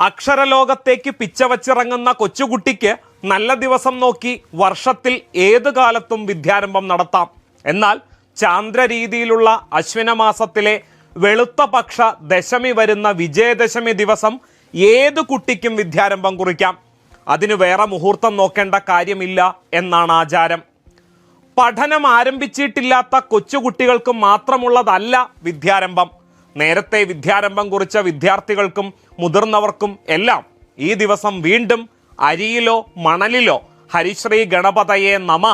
അക്ഷരലോകത്തേക്ക് പിച്ചവച്ചിറങ്ങുന്ന കൊച്ചുകുട്ടിക്ക് നല്ല ദിവസം നോക്കി വർഷത്തിൽ ഏതു കാലത്തും വിദ്യാരംഭം നടത്താം. എന്നാൽ ചാന്ദ്രരീതിയിലുള്ള അശ്വിനമാസത്തിലെ വെളുത്ത പക്ഷ ദശമി വരുന്ന വിജയദശമി ദിവസം ഏതു കുട്ടിക്കും വിദ്യാരംഭം കുറിക്കാം. അതിന് വേറെ മുഹൂർത്തം നോക്കേണ്ട കാര്യമില്ല എന്നാണ് ആചാരം. പഠനം ആരംഭിച്ചിട്ടില്ലാത്ത കൊച്ചുകുട്ടികൾക്ക് മാത്രമുള്ളതല്ല വിദ്യാരംഭം. നേരത്തെ വിദ്യാരംഭം കുറിച്ച വിദ്യാർത്ഥികൾക്കും മുതിർന്നവർക്കും എല്ലാം ഈ ദിവസം വീണ്ടും അരിയിലോ മണലിലോ ഹരിശ്രീ ഗണപതയെ നമ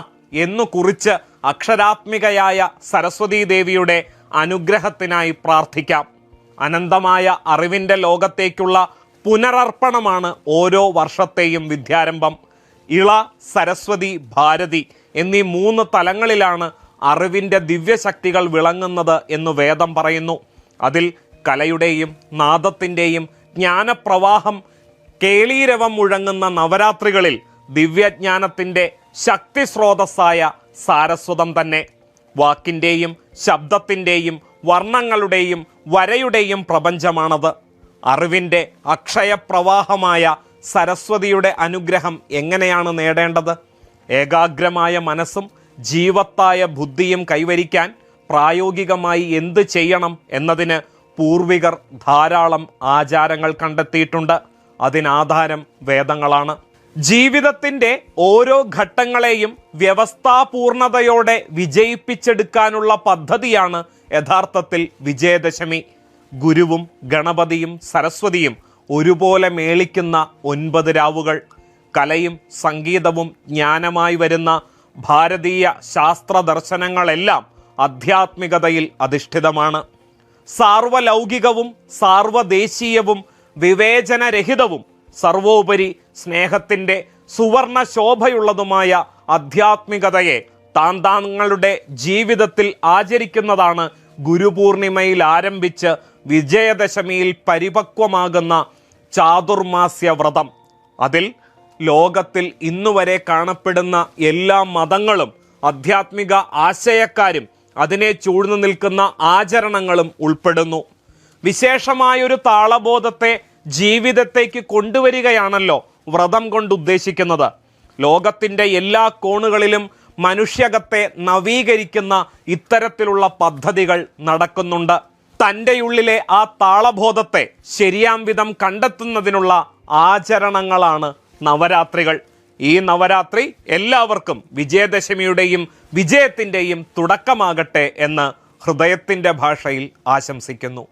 എന്നു കുറിച്ച് അക്ഷരാത്മികയായ സരസ്വതീ ദേവിയുടെ അനുഗ്രഹത്തിനായി പ്രാർത്ഥിക്കാം. അനന്തമായ അറിവിൻ്റെ ലോകത്തേക്കുള്ള പുനരർപ്പണമാണ് ഓരോ വർഷത്തെയും വിദ്യാരംഭം. ഇള, സരസ്വതി, ഭാരതി എന്നീ 3 തലങ്ങളിലാണ് അറിവിൻ്റെ ദിവ്യശക്തികൾ വിളങ്ങുന്നത് എന്ന് വേദം പറയുന്നു. അതിൽ കലയുടെയും നാദത്തിൻ്റെയും ജ്ഞാനപ്രവാഹം കേളീരവം മുഴങ്ങുന്ന നവരാത്രികളിൽ ദിവ്യജ്ഞാനത്തിൻ്റെ ശക്തി സ്രോതസ്സായ സാരസ്വതം തന്നെ. വാക്കിൻ്റെയും ശബ്ദത്തിൻ്റെയും വർണ്ണങ്ങളുടെയും വരയുടെയും പ്രപഞ്ചമാണത്. അറിവിൻ്റെ അക്ഷയപ്രവാഹമായ സരസ്വതിയുടെ അനുഗ്രഹം എങ്ങനെയാണ് നേടേണ്ടത്? ഏകാഗ്രമായ മനസ്സും ജീവത്തായ ബുദ്ധിയും കൈവരിക്കാൻ പ്രായോഗികമായി എന്ത് ചെയ്യണം എന്നതിന് പൂർവികർ ധാരാളം ആചാരങ്ങൾ കണ്ടെത്തിയിട്ടുണ്ട്. അതിനാധാരം വേദങ്ങളാണ്. ജീവിതത്തിൻ്റെ ഓരോ ഘട്ടങ്ങളെയും വ്യവസ്ഥാപൂർണതയോടെ വിജയിപ്പിച്ചെടുക്കാനുള്ള പദ്ധതിയാണ് യഥാർത്ഥത്തിൽ വിജയദശമി. ഗുരുവും ഗണപതിയും സരസ്വതിയും ഒരുപോലെ മേളിക്കുന്ന 9 രാവുകൾ. കലയും സംഗീതവും ജ്ഞാനമായി വരുന്ന ഭാരതീയ ശാസ്ത്ര ദർശനങ്ങളെല്ലാം ആധ്യാത്മികതയിൽ അധിഷ്ഠിതമാണ്. സാർവലൗകികവും സാർവദേശീയവും വിവേചനരഹിതവും സർവോപരി സ്നേഹത്തിൻ്റെ സുവർണ ശോഭയുള്ളതുമായ ആധ്യാത്മികതയെ താന്താങ്ങളുടെ ജീവിതത്തിൽ ആചരിക്കുന്നതാണ് ഗുരുപൂർണിമയിൽ ആരംഭിച്ച് വിജയദശമിയിൽ പരിപക്വമാകുന്ന ചാതുർമാസ്യ വ്രതം. അതിൽ ലോകത്തിൽ ഇന്നുവരെ കാണപ്പെടുന്ന എല്ലാ മതങ്ങളും ആധ്യാത്മിക ആശയക്കാരും അതിനെ ചൂഴ്ന്നു നിൽക്കുന്ന ആചരണങ്ങളും ഉൾപ്പെടുന്നു. വിശേഷമായൊരു താളബോധത്തെ ജീവിതത്തേക്ക് കൊണ്ടുവരികയാണല്ലോ വ്രതം കൊണ്ട് ഉദ്ദേശിക്കുന്നത്. ലോകത്തിൻ്റെ എല്ലാ കോണുകളിലും മനുഷ്യകത്തെ നവീകരിക്കുന്ന ഇത്തരത്തിലുള്ള പദ്ധതികൾ നടക്കുന്നുണ്ട്. തൻ്റെ ഉള്ളിലെ ആ താളബോധത്തെ ശരിയാം വിധം കണ്ടെത്തുന്നതിനുള്ള ആചരണങ്ങളാണ് നവരാത്രികൾ. ഈ നവരാത്രി എല്ലാവർക്കും വിജയദശമിയുടെയും വിജയത്തിൻ്റെയും തുടക്കമാകട്ടെ എന്ന് ഹൃദയത്തിൻ്റെ ഭാഷയിൽ ആശംസിക്കുന്നു.